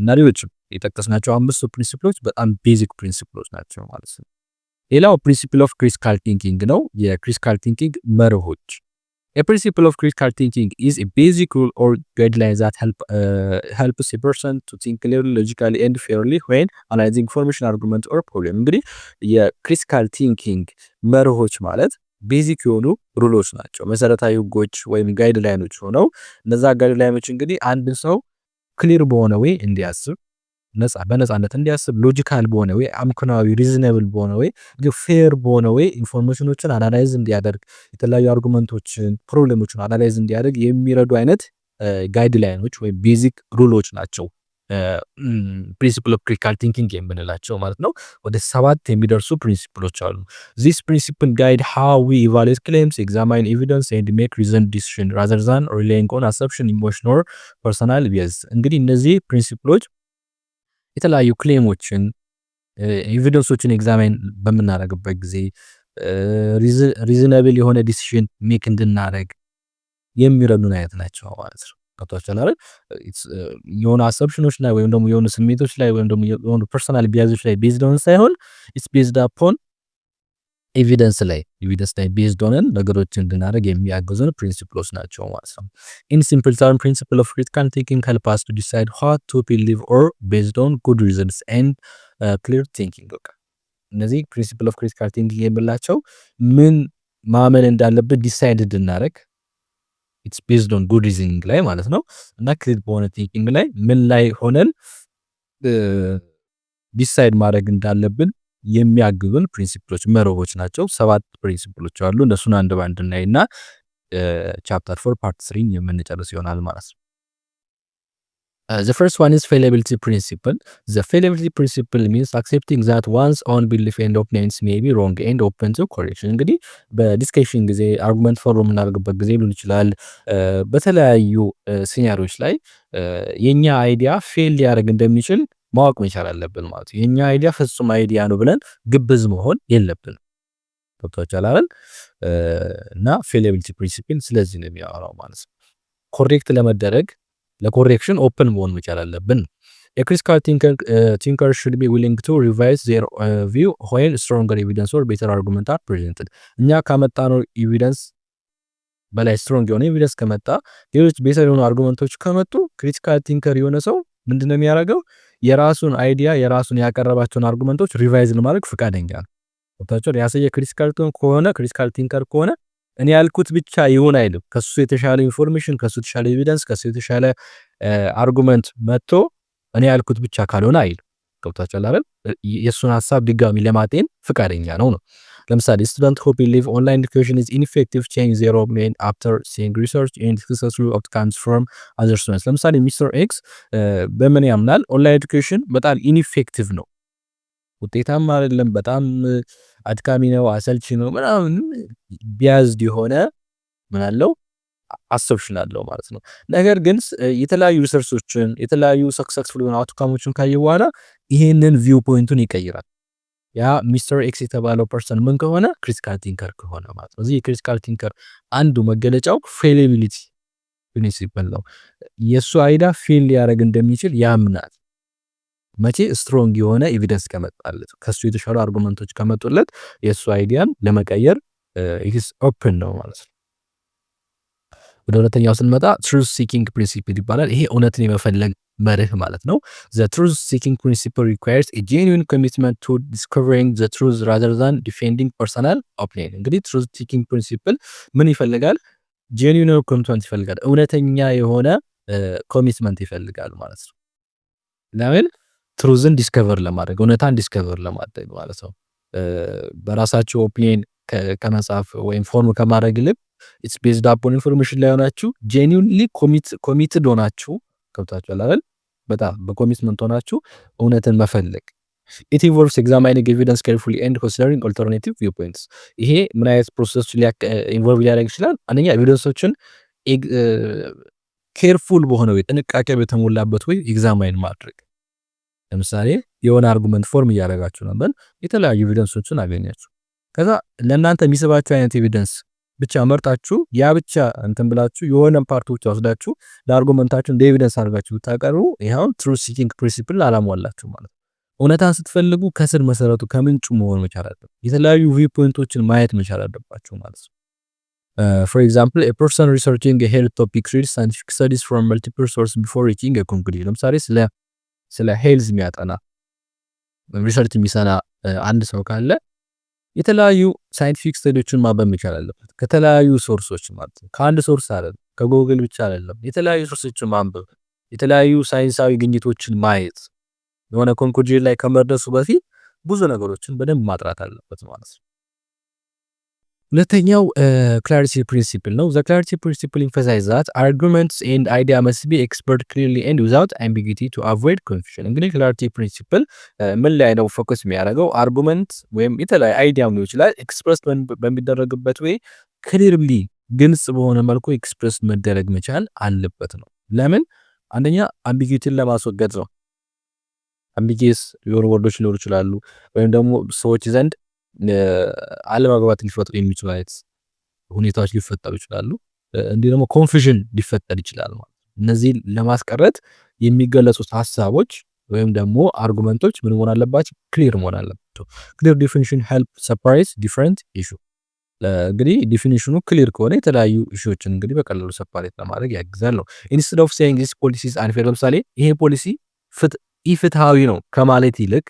እና ሌሎችም የጠቀስናቸው አምስቱ ፕሪንሲፕሎች በጣም ቤዚክ ፕሪንሲፕሎች ናቸው ማለት ነው። ሌላው ፕሪንሲፕል ኦፍ ክሪቲካል ቲንኪንግ ነው። የክሪቲካል ቲንኪንግ መርሆች A principle of critical thinking is a basic rule or guideline that helps a person to think clearly, logically and fairly when analyzing information, argument or problem. እንግዲህ የክሪቲካል ቲንኪንግ መርሆች ማለት ቤዚክ የሆኑ ሩሎች ናቸው፣ መሰረታዊ ህጎች ወይም ጋይድላይኖች ሆነው እነዛ ጋይድላይኖች እንግዲህ አንድ ሰው ክሊር በሆነ ወይ እንዲያስብ በነፃነት እንዲያስብ ሎጂካል በሆነ ወይ አምክናዊ ሪዝነብል በሆነ ወይ ፌር በሆነ ወይ ኢንፎርሜሽኖችን አናላይዝ እንዲያደርግ የተለያዩ አርጉመንቶችን ፕሮብሌሞችን አናላይዝ እንዲያደርግ የሚረዱ አይነት ጋይድላይኖች ወይም ቤዚክ ሩሎች ናቸው ፕሪንሲፕል ኦፍ ክሪቲካል ቲንኪንግ የምንላቸው ማለት ነው። ወደ 7 የሚደርሱ ፕሪንሲፕሎች አሉ። this principle guide how we evaluate claims, examine evidence and make reasoned decision rather than relying on assumption, emotion or personal bias። እንግዲህ እነዚህ ፕሪንሲፕሎች የተለያዩ ክሌሞችን ኤቪደንሶችን ኤግዛማይን በምናደርግበት ጊዜ ሪዝነብል የሆነ ዲሲዥን ሜክ እንድናደርግ የሚረዱን አይነት ናቸው ማለት ነው። ገብቷችኋል አይደል? የሆነ አሰፕሽኖች ላይ ወይም ደግሞ የሆነ ስሜቶች ላይ ወይም ደግሞ የሆነ ፐርሰናል ቢያዞች ላይ ቤዝድ ኦን ሳይሆን ኢትስ ቤዝድ አፖን ኤቪደንስ ላይ ቤዝድ ሆነን ነገሮችን እንድናደርግ የሚያግዙን ፕሪንሲፕሎች ናቸው ማለት ነው። ኢን ሲምፕል ተርም ፕሪንሲፕል ኦፍ ክሪቲካል ቲንኪንግ ሄልፕ አስ ቱ ዲሳይድ ዋት ቱ ቢሊቭ ኦር ቤዝድ ኦን ጉድ ሪዝንስ ኤንድ ክሊር ቲንኪንግ። እነዚህ ፕሪንሲፕል ኦፍ ክሪቲካል ቲንኪንግ የምላቸው ምን ማመን እንዳለበት ዲሳይድ እንድናደርግ ኢትስ ቤዝድ ኦን ጉድ ሪዝኒንግ ላይ ማለት ነው እና ክሊር በሆነ ቲንኪንግ ላይ ምን ላይ ሆነን ዲሳይድ ማድረግ እንዳለብን የሚያግዙን ፕሪንሲፕሎች መርሆች ናቸው። 7 ፕሪንሲፕሎች አሉ። እነሱን አንድ ባንድ እናይና ቻፕተር 4 ፓርት 3 የምንጨርስ ይሆናል ማለት ነው። The first one is fallibility principle. The fallibility principle means accepting that one's own belief and opinions may be wrong and open to correction. እንግዲህ በዲስከሽን ጊዜ አርጉመንት ፎርም የምናደርግበት ጊዜ ሊሆን ይችላል። በተለያዩ ሲናሪዎች ላይ የኛ አይዲያ ፌል ሊያደርግ እንደሚችል ማወቅ መቻል አለብን ማለት ነው። የኛ አይዲያ ፍጹም አይዲያ ነው ብለን ግብዝ መሆን የለብንም። ገብቷችኋል አይደል? እና ፌሊቢሊቲ ፕሪንሲፕል ስለዚህ ነው የሚያወራው ማለት ነው። ኮሬክት ለመደረግ ለኮሬክሽን ኦፕን መሆን መቻል አለብን። የክሪቲካል ቲንከር should be willing to revise their view when stronger evidence or better argument are presented። እኛ ካመጣነው ኤቪደንስ በላይ ስትሮንግ የሆነ ኤቪደንስ ከመጣ ሌሎች ቤተር የሆኑ አርጉመንቶች ከመጡ ክሪቲካል ቲንከር የሆነ ሰው ምንድነው የሚያደርገው? የራሱን አይዲያ የራሱን ያቀረባቸውን አርጉመንቶች ሪቫይዝ ለማድረግ ፈቃደኛ ነው። ወጣቸው ያሰየ ክሪቲካል ቲንከር ከሆነ እኔ ያልኩት ብቻ ይሁን አይልም። ከሱ የተሻለ ኢንፎርሜሽን፣ ከሱ የተሻለ ኤቪደንስ፣ ከሱ የተሻለ አርጉመንት መጥቶ እኔ ያልኩት ብቻ ካልሆነ አይልም። ገብታችኋል አይደል? የሱን ሐሳብ ድጋሚ ለማጤን ፈቃደኛ ነው። ለምሳሌ student who believe online education is ineffective change their opinion after seeing research and successful outcomes from other students። ለምሳሌ ሚስተር ኤክስ በምን ያምናል? ኦንላይን ኤዱኬሽን በጣም ኢንኢፌክቲቭ ነው፣ ውጤታማ አይደለም፣ በጣም አድካሚ ነው፣ አሰልቺ ነው ምናምን ቢያዝድ የሆነ ምን አለው አሰፕሽን አለው ማለት ነው። ነገር ግን የተለያዩ ሪሰርቾችን የተለያዩ ሰክሰስፉል የሆኑ አውትካሞችን ካየ በኋላ ይሄንን ቪው ፖይንቱን ይቀይራል። ያ ሚስተር ኤክስ የተባለው ፐርሰን ምን ከሆነ ክሪቲካል ቲንከር ከሆነ ማለት ነው። እዚህ የክሪቲካል ቲንከር አንዱ መገለጫው ፌሊቢሊቲ ፕሪንሲፕል ነው። የሱ አይዲያ ፌል ሊያደርግ እንደሚችል ያምናል። መቼ? ስትሮንግ የሆነ ኤቪደንስ ከመጣለት፣ ከሱ የተሻሉ አርጉመንቶች ከመጡለት የሱ አይዲያን ለመቀየር ኢትስ ኦፕን ነው ማለት ነው። ወደ ሁለተኛው ስንመጣ ትሩዝ ሲኪንግ ፕሪንሲፕል ይባላል። ይሄ እውነትን የመፈለግ መርህ ማለት ነው። the truth seeking principle requires a genuine commitment to discovering the truth rather than defending personal opinion። እንግዲህ truth seeking principle ምን ይፈልጋል? genuine commitment ይፈልጋል። እውነተኛ የሆነ ኮሚትመንት ይፈልጋል ማለት ነው። ለምን ትሩዝን ዲስከቨር ለማድረግ እውነታን ዲስከቨር ለማድረግ ማለት ነው። በራሳቸው ኦፒኒየን ከመጻፍ ወይም ፎርም ከማድረግ ይልቅ ኢትስ ቤዝድ አፖን ኢንፎርሜሽን ላይ ሆናችሁ ጄኒዩንሊ ኮሚትድ ሆናችሁ ገብታችኋል አይደል? በጣም በኮሚትመንት ሆናችሁ እውነትን መፈለግ። ኢት ኢንቮልቭስ ኤግዛማይኒንግ ኤቪደንስ ኬርፉሊ ኤንድ ኮንሲደሪንግ ኦልተርናቲቭ ቪው ፖይንትስ። ይሄ ምን አይነት ፕሮሰስ ኢንቮልቭ ሊያደርግ ይችላል? አንደኛ ኤቪደንሶችን ኬርፉል በሆነ ወይ ጥንቃቄ በተሞላበት ወይ ኤግዛማይን ማድረግ። ለምሳሌ የሆነ አርጉመንት ፎርም እያደረጋችሁ ነበር፣ የተለያዩ ኤቪደንሶችን አገኛችሁ። ከዛ ለእናንተ የሚስባችሁ አይነት ኤቪደንስ ብቻ መርጣችሁ ያ ብቻ እንትን ብላችሁ የሆነ ፓርት ብቻ ወስዳችሁ ለአርጉመንታችሁ እንደ ኤቪደንስ አድርጋችሁ ብታቀርቡ ይሄው ትሩዝ ሲኪንግ ፕሪንሲፕል አላሟላችሁ ማለት ነው። እውነታን ስትፈልጉ ከስር መሰረቱ ከምንጩ መሆን መቻል አለበት። የተለያዩ ቪው ፖይንቶችን ማየት መቻል አለባችሁ ማለት ነው። For example, a person researching a health topic reads scientific studies from multiple sources before reaching a conclusion. ለምሳሌ ስለ ሄልዝ የሚያጠና ሪሰርች የሚሰራ አንድ ሰው ካለ የተለያዩ ሳይንቲፊክ ስተዲዎችን ማንበብ መቻል አለበት። ከተለያዩ ሶርሶች ማለት ነው። ከአንድ ሶርስ አይደለም፣ ከጎግል ብቻ አይደለም። የተለያዩ ሶርሶችን ማንበብ፣ የተለያዩ ሳይንሳዊ ግኝቶችን ማየት፣ የሆነ ኮንክሉዥን ላይ ከመድረሱ በፊት ብዙ ነገሮችን በደንብ ማጥራት አለበት ማለት ነው። ሁለተኛው ክላሪቲ ፕሪንሲፕል ነው። ዘ ክላሪቲ ፕሪንሲፕል ኢንፈሳይዝ ዛት አርጉመንትስ ኤንድ አይዲያ መስት ቢ ኤክስፕረስድ ክሊርሊ ኤንድ ዊዛውት አምቢጊቲ ቱ አቮይድ ኮንፊውዥን። እንግዲህ ክላሪቲ ፕሪንሲፕል ምን ላይ ነው ፎከስ የሚያደርገው? አርጉመንት ወይም የተለያዩ አይዲያ ሊሆን ይችላል ኤክስፕረስ በሚደረግበት ወይ ክሊርሊ ግልጽ በሆነ መልኩ ኤክስፕረስ መደረግ መቻል አለበት ነው። ለምን? አንደኛ አምቢጊቲን ለማስወገድ ነው። አምቢጊየስ የሆኑ ወርዶች ሊኖሩ ይችላሉ ወይም ደግሞ ሰዎች ዘንድ አለመግባባት ሊፈጥሩ የሚችሉ አይነት ሁኔታዎች ሊፈጠሩ ይችላሉ። እንዲህ ደግሞ ኮንፊውዥን ሊፈጠር ይችላል ማለት ነው። እነዚህን ለማስቀረት የሚገለጹት ሀሳቦች ወይም ደግሞ አርጉመንቶች ምን መሆን አለባቸው? ክሊር መሆን አለባቸው። ክሊር ዲፊኒሽን ሄልፕ ሰፓሬት ዲፈረንት ኢሹ። እንግዲህ ዲፊኒሽኑ ክሊር ከሆነ የተለያዩ ኢሹዎችን እንግዲህ በቀላሉ ሰፓሬት ለማድረግ ያግዛል ነው። ኢንስቴድ ኦፍ ሴይንግ ዚስ ፖሊሲ ኢዝ አንፌር፣ ለምሳሌ ይሄ ፖሊሲ ኢፍትሃዊ ነው ከማለት ይልቅ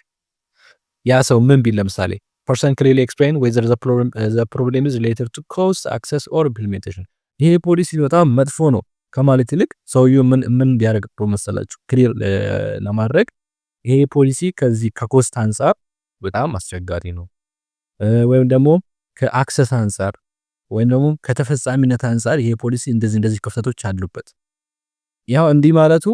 ያ ሰው ምን ቢል ለምሳሌ person clearly explain whether the problem is related to cost, access or implementation. ይሄ ፖሊሲ በጣም መጥፎ ነው ከማለት ይልቅ ሰውየው ምን ቢያደርግ ጥሩ መሰላችሁ? ክሊር ለማድረግ ይሄ ፖሊሲ ከዚህ ከኮስት አንፃር በጣም አስቸጋሪ ነው፣ ወይም ደግሞ ከአክሰስ አንፃር ወይም ደግሞ ከተፈጻሚነት አንፃር ይሄ ፖሊሲ እንደዚህ ክፍተቶች አሉበት። ያው እንዲህ ማለቱ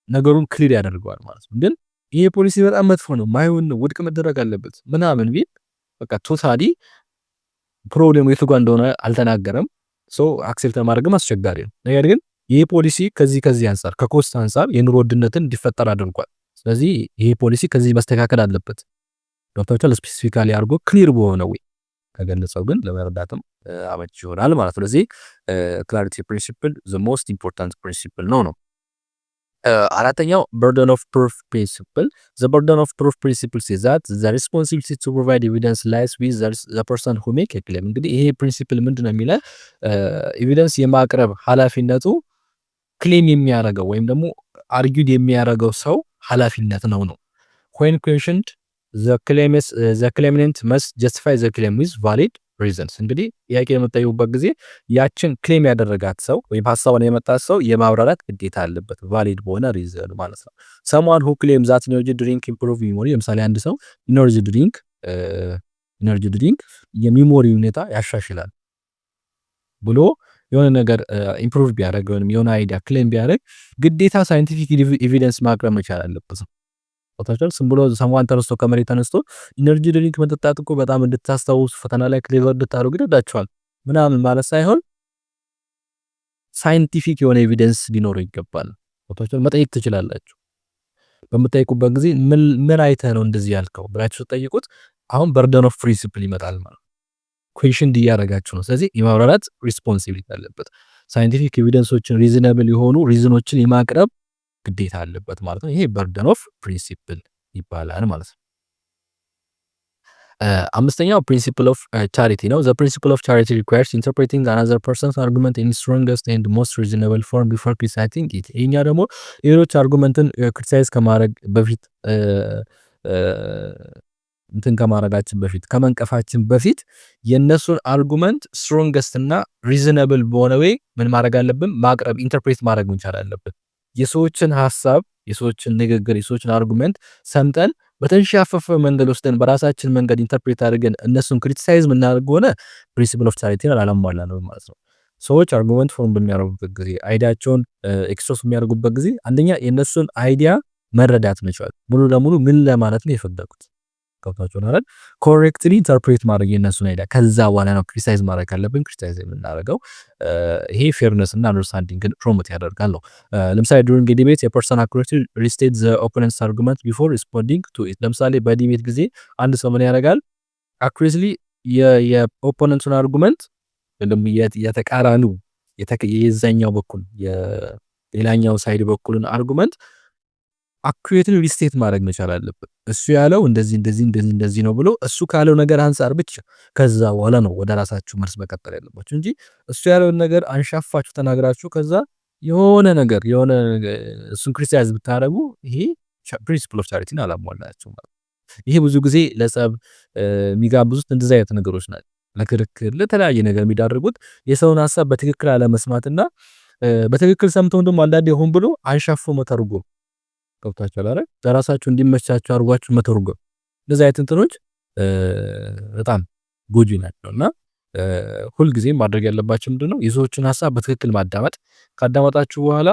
ነገሩን ክሊር ያደርገዋል ማለት ነው። ግን ይሄ ፖሊሲ በጣም መጥፎ ነው፣ ማይሆን ነው፣ ውድቅ መደረግ አለበት ምናምን ቢል በቃ ቶታሊ ፕሮብሌሙ የቱ ጋር እንደሆነ አልተናገረም። ሶ አክሴፕት ማድረግም አስቸጋሪ ነው። ነገር ግን ይሄ ፖሊሲ ከዚህ አንፃር ከኮስት አንፃር የኑሮ ውድነትን እንዲፈጠር አድርጓል። ስለዚህ ይሄ ፖሊሲ ከዚህ መስተካከል አለበት። ዶክተር ስፔሲፊካሊ አድርጎ ክሊር በሆነ ወይ ከገለጸው ግን ለመረዳትም አመች ይሆናል ማለት ነው። ስለዚህ ክላሪቲ ፕሪንሲፕል ዘ ሞስት ኢምፖርታንት ፕሪንሲፕል ነው። አራተኛው burden of proof principle. The burden of proof principle says that the responsibility to provide evidence lies with the person who make a claim. እንግዲህ ይሄ ፕሪንሲፕል ምንድነው የሚለው ኤቪደንስ የማቅረብ ኃላፊነቱ ክሌም የሚያደርገው ወይም ደግሞ አርጊድ የሚያደርገው ሰው ኃላፊነት ነው። when questioned the claimant must justify the claim with valid reasons. እንግዲህ ጥያቄ የምጠይቁበት ጊዜ ያችን ክሌም ያደረጋት ሰው ወይም ሐሳቡን የመጣት ሰው የማብራራት ግዴታ አለበት ቫሊድ በሆነ ሪዝን ማለት ነው። someone who claims that energy drink improve memory፣ ለምሳሌ አንድ ሰው energy drink የሚሞሪ ሁኔታ ያሻሽላል ብሎ የሆነ ነገር ኢምፕሩቭ ቢያደርግ ወይም የሆነ አይዲያ ክሌም ቢያደርግ ግዴታ ሳይንቲፊክ ኤቪደንስ ማቅረብ መቻል አለበት። ወታደር ስም ብሎ ሰማን ተነስቶ ከመሬት ተነስቶ ኢነርጂ ድሪንክ መጠጣት እኮ በጣም እንድታስታውሱ ፈተና ላይ ክሊቨር እንድታደርጉ ይረዳችኋል ምናምን ማለት ሳይሆን ሳይንቲፊክ የሆነ ኤቪደንስ ሊኖረው ይገባል። ወታደር መጠየቅ ትችላላችሁ። በምትጠይቁበት ጊዜ ምን አይተህ ነው እንደዚህ ያልከው ብላችሁ ተጠይቁት። አሁን በርደን ኦፍ ፕሪንሲፕል ይመጣል ማለት ኩዌሽን እንዲያረጋችሁ ነው። ስለዚህ የማብራራት ሪስፖንሲቢሊቲ አለበት። ሳይንቲፊክ ኤቪደንሶችን ሪዝነብል የሆኑ ሪዝኖችን የማቅረብ ግዴታ አለበት ማለት ነው። ይሄ በርደን ኦፍ ፕሪንሲፕል ይባላል ማለት ነው። አምስተኛው ፕሪንሲፕል ኦፍ ቻሪቲ ነው። ዘ ፕሪንሲፕል ኦፍ ቻሪቲ ሪኳየርስ ኢንተርፕሬቲንግ አናዘር ፐርሰንስ አርጉመንት ኢን ስትሮንገስት ኤንድ ሞስት ሪዝነብል ፎርም ቢፎር ክሪቲሳይዚንግ ኢት። ይሄኛ ደግሞ ሌሎች አርጉመንትን ክሪቲሳይዝ ከማድረግ በፊት እንትን ከማድረጋችን በፊት ከመንቀፋችን በፊት የነሱን አርጉመንት ስትሮንገስት እና ሪዝነብል በሆነ ወይ ምን ማድረግ አለብን? ማቅረብ ኢንተርፕሬት ማድረግ መቻል አለብን። የሰዎችን ሐሳብ፣ የሰዎችን ንግግር፣ የሰዎችን አርጉመንት ሰምጠን በተንሻፈፈ መንገድ ወስደን በራሳችን መንገድ ኢንተርፕሬት አድርገን እነሱን ክሪቲሳይዝ የምናደርግ ከሆነ ፕሪንሲፕል ኦፍ ቻሪቲን አላሟላንም ማለት ነው። ሰዎች አርጉመንት ፎርም በሚያደርጉበት ጊዜ አይዲያቸውን ኤክስፕረስ በሚያደርጉበት ጊዜ አንደኛ የእነሱን አይዲያ መረዳት መቻል፣ ሙሉ ለሙሉ ምን ለማለት ነው የፈለጉት ገብቷቸዋል አይደል? ኮሬክትሊ ኢንተርፕሬት ማድረግ የእነሱን አይዲያ፣ ከዛ በኋላ ነው ክሪቲሳይዝ ማድረግ ካለብን ክሪቲሳይዝ የምናደርገው። ይሄ ፌርነስ እና አንደርስታንዲንግን ፕሮሞት ያደርጋል ነው። ለምሳሌ ዱሪንግ ዲቤት የፐርሰን አኩሬት ሪስቴት ዘ ኦፖነንትስ አርጉመንት ቢፎር ሪስፖንዲንግ ቱ ኢት። ለምሳሌ በዲቤት ጊዜ አንድ ሰው ምን ያደርጋል? አኩሬትሊ የኦፖነንቱን አርጉመንት ወይም የተቃራኒው የዛኛው በኩል የሌላኛው ሳይድ በኩልን አርጉመንት አኩሬትሊ ሪስቴት ማድረግ መቻል አለበት። እሱ ያለው እንደዚህ ነው ብሎ እሱ ካለው ነገር አንፃር ብቻ ከዛ በኋላ ነው ወደ ራሳችሁ መልስ መቀጠል ያለባችሁ እንጂ እሱ ያለውን ነገር አንሻፋችሁ ተናግራችሁ ከዛ የሆነ ነገር እሱን ክሪቲሳይዝ ብታደርጉ ይሄ ፕሪንሲፕል ኦፍ ቻሪቲን አላሟላችሁም ማለት። ይሄ ብዙ ጊዜ ለጸብ የሚጋብዙት እንደዛ አይነት ነገሮች ናቸው። ለክርክር፣ ለተለያየ ነገር የሚዳርጉት የሰውን ሀሳብ በትክክል አለመስማትና በትክክል ሰምተው ደግሞ አንዳንዴ ሆን ብሎ አንሻፎ መተርጎም ገብቷችኋል አይደል? ለራሳችሁ እንዲመቻችሁ አርጓችሁ መተርጎም፣ እንደዚህ አይነት እንትኖች በጣም ጎጂ ናቸውና ሁልጊዜም ማድረግ ያለባችሁ ምንድነው የሰዎችን ሀሳብ በትክክል ማዳመጥ፣ ካዳመጣችሁ በኋላ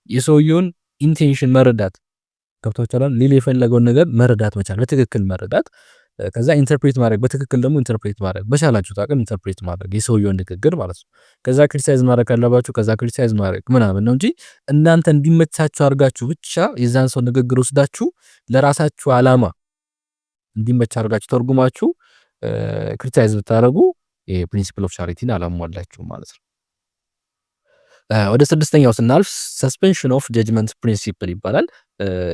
የሰውየውን ኢንቴንሽን መረዳት ገብቷችኋል። ሊል የፈለገውን ነገር መረዳት መቻል፣ በትክክል መረዳት፣ ከዛ ኢንተርፕሬት ማድረግ፣ በትክክል ደግሞ ኢንተርፕሬት ማድረግ፣ በቻላችሁት አቅም ኢንተርፕሬት ማድረግ የሰውየውን ንግግር ማለት ነው። ከዛ ክሪቲሳይዝ ማድረግ ካለባችሁ ከዛ ክሪቲሳይዝ ማድረግ ምናምን ነው እንጂ እናንተ እንዲመቻችሁ አድርጋችሁ ብቻ የዛን ሰው ንግግር ወስዳችሁ ለራሳችሁ አላማ እንዲመቻ አድርጋችሁ ተርጉማችሁ ክሪቲሳይዝ ብታደርጉ የፕሪንሲፕል ኦፍ ቻሪቲን አላሟላችሁም ማለት ነው። ወደ ስድስተኛው ስናልፍ ሰስፔንሽን ኦፍ ጀጅመንት ፕሪንሲፕል ይባላል።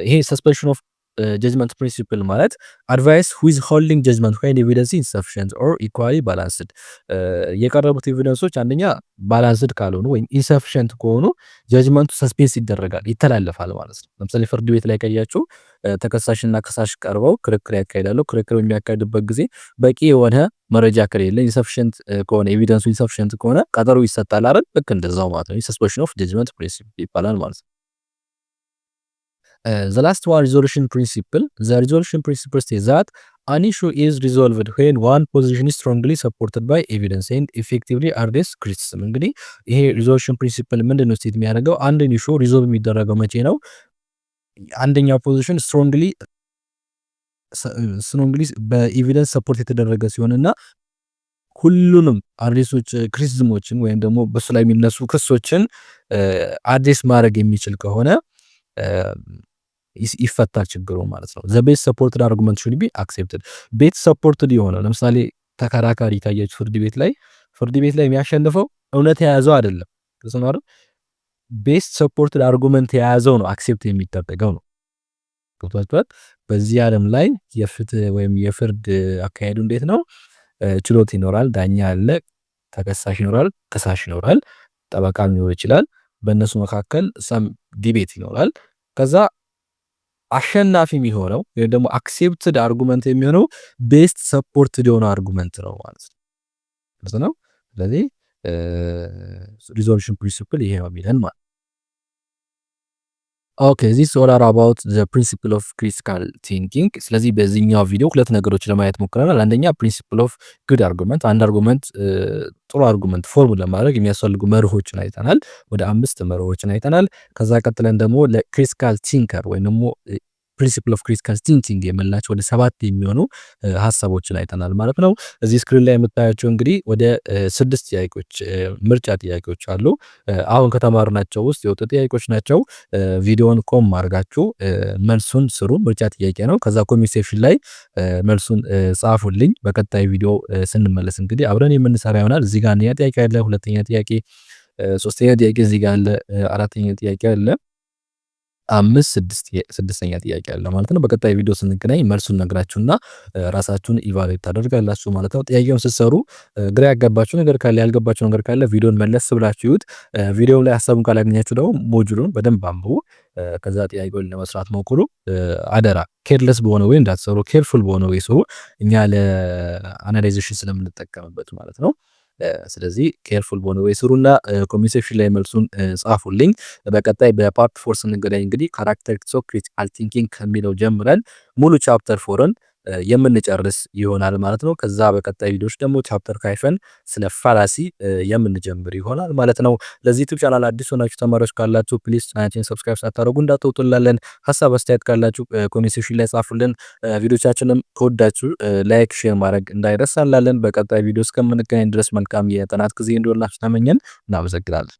ይሄ ሰስፔንሽን ኦፍ ጀጅመንት ፕሪንሲፕል ማለት አድቫይስ ዊዝ ሆልዲንግ ጀጅመንት ዌን ኤቪደንስ ኢንሰፊሽንት ኦር ኢኳሊ ባላንስድ። የቀረቡት ኤቪደንሶች አንደኛ ባላንስድ ካልሆኑ ወይም ኢንሰፊሽንት ከሆኑ ጀጅመንቱ ሰስፔንስ ይደረጋል፣ ይተላለፋል ማለት ነው። ለምሳሌ ፍርድ ቤት ላይ ቀያችሁ ተከሳሽና ከሳሽ ቀርበው ክርክር ያካሂዳሉ። ክርክር በሚያካሂዱበት ጊዜ በቂ የሆነ መረጃ ከሌለ ኢንሰፊሽንት ከሆነ ኤቪደንሱ ኢንሰፊሽንት ከሆነ ቀጠሮ ይሰጣል አይደል? ልክ እንደዛው ማለት ነው። ሰስፔንሽን ኦፍ ጀጅመንት ፕሪንሲፕል ይባላል ማለት ነው። The last one, resolution principle. The resolution principle states that an issue is resolved when one position is strongly supported by evidence and effectively address criticism። እንግዲህ ይሄ ሪዞሉሽን ፕሪንሲፕል ምንድነው ስቴት የሚያደርገው? አንድን ኢሹ ሪዞልቭ የሚደረገው መቼ ነው? አንደኛው ፖዚሽን ስትሮንግሊ በኤቪደንስ ሰፖርት የተደረገ ሲሆንና ሁሉንም አድሬሶች ክሪቲሲዝሞችን ወይም ደግሞ በሱ ላይ የሚነሱ ክሶችን አድሬስ ማድረግ የሚችል ከሆነ ይፈታል ችግሩ ማለት ነው። ዘ ቤስት ሰፖርትድ አርጉመንት ሹድ ቢ አክሴፕትድ። ቤት ሰፖርትድ የሆነ ለምሳሌ ተከራካሪ ታያችሁ ፍርድ ቤት ላይ የሚያሸንፈው እውነት የያዘው አይደለም ተሰናር ቤስት ሰፖርትድ አርጉመንት የያዘው ነው አክሴፕት የሚደረገው ነው። ገብቷችኋል? በዚህ ዓለም ላይ የፍትህ ወይም የፍርድ አካሄዱ እንዴት ነው? ችሎት ይኖራል፣ ዳኛ አለ፣ ተከሳሽ ይኖራል፣ ከሳሽ ይኖራል፣ ጠበቃም ሊኖር ይችላል። በእነሱ መካከል ሰም ዲቤት ይኖራል። ከዛ አሸናፊ የሚሆነው ወይም ደግሞ አክሴፕትድ አርጉመንት የሚሆነው ቤስት ሰፖርትድ የሆነ አርጉመንት ነው ማለት ነው። ስለዚህ ሪዞሉሽን ፕሪንሲፕል ይሄ ነው የሚለን ማለት። ኦኬ ዚስ ኦል አር አባውት ዘ ፕሪንሲፕል ኦፍ ክሪቲካል ቲንኪንግ። ስለዚህ በዚህኛው ቪዲዮ ሁለት ነገሮች ለማየት ሞክረናል። አንደኛ ፕሪንሲፕል ኦፍ ጉድ አርጉመንት፣ አንድ አርጉመንት ጥሩ አርጉመንት ፎርም ለማድረግ የሚያስፈልጉ መርሆችን አይተናል። ወደ 5 መርሆችን አይተናል። ከዛ ቀጥለን ደግሞ ለክሪቲካል ቲንከር ወይም ደግሞ ፕሪንሲፕል ኦፍ ክሪቲካል ቲንኪንግ የምንላቸው ወደ 7 የሚሆኑ ሀሳቦችን አይተናል ማለት ነው። እዚህ ስክሪን ላይ የምታያቸው እንግዲህ ወደ 6 ጥያቄዎች ምርጫ ጥያቄዎች አሉ። አሁን ከተማርናቸው ውስጥ የወጡ ጥያቄዎች ናቸው። ቪዲዮን ቆም አድርጋችሁ መልሱን ስሩ። ምርጫ ጥያቄ ነው። ከዛ ኮሜንት ሴክሽን ላይ መልሱን ጻፉልኝ። በቀጣይ ቪዲዮ ስንመለስ እንግዲህ አብረን የምንሰራ ይሆናል። እዚህ ጋር አንደኛ ጥያቄ አለ፣ ሁለተኛ ጥያቄ፣ ሶስተኛ ጥያቄ እዚህ ጋር አለ፣ አራተኛ ጥያቄ አለ፣ 5 ስድስተኛ ጥያቄ አለ ማለት ነው። በቀጣይ ቪዲዮ ስንገናኝ መልሱን ነግራችሁና ራሳችሁን ኢቫሉዌት ታደርጋላችሁ ማለት ነው። ጥያቄውን ስትሰሩ ግራ ያጋባችሁ ነገር ካለ ያልገባችሁ ነገር ካለ ቪዲዮን መለስ ብላችሁ ይዩት። ቪዲዮው ላይ ሐሳቡን ካላገኛችሁ ደግሞ ሞጁሉን በደንብ አንብቡ። ከዛ ጥያቄውን ለመስራት ሞክሩ። አደራ ኬርለስ በሆነ ወይ እንዳትሰሩ፣ ኬርፉል በሆነ ወይ ስሩ። እኛ ለአናላይዜሽን ስለምንጠቀምበት ማለት ነው። ስለዚህ ኬርፉል በሆነ ወይ ስሩና ኮሜንት ሴክሽን ላይ መልሱን ጻፉልኝ። በቀጣይ በፓርት 4 ስንገናኝ እንግዲህ ካራክተሪስቲክስ ኦፍ ክሪቲካል ቲንኪንግ ከሚለው ጀምረን ሙሉ ቻፕተር 4ን የምንጨርስ ይሆናል ማለት ነው። ከዛ በቀጣይ ቪዲዮዎች ደግሞ ቻፕተር 5ን ስለ ፋላሲ የምንጀምር ይሆናል ማለት ነው። ለዚህ ዩቲዩብ ቻናል አዲስ ሆናችሁ ተማሪዎች ካላችሁ ፕሊዝ ቻናላችንን ሰብስክራይብ ሳታደርጉ እንዳትወጡ እንላለን። ሀሳብ አስተያየት ካላችሁ ኮሜንት ሴክሽን ላይ ጻፉልን። ቪዲዮቻችንም ከወዳችሁ ላይክ፣ ሼር ማድረግ እንዳይረሳ እንላለን። በቀጣይ ቪዲዮ እስከምንገናኝ ድረስ መልካም የጥናት ጊዜ እንዲሆንላችሁ ተመኘን። እናመሰግናለን።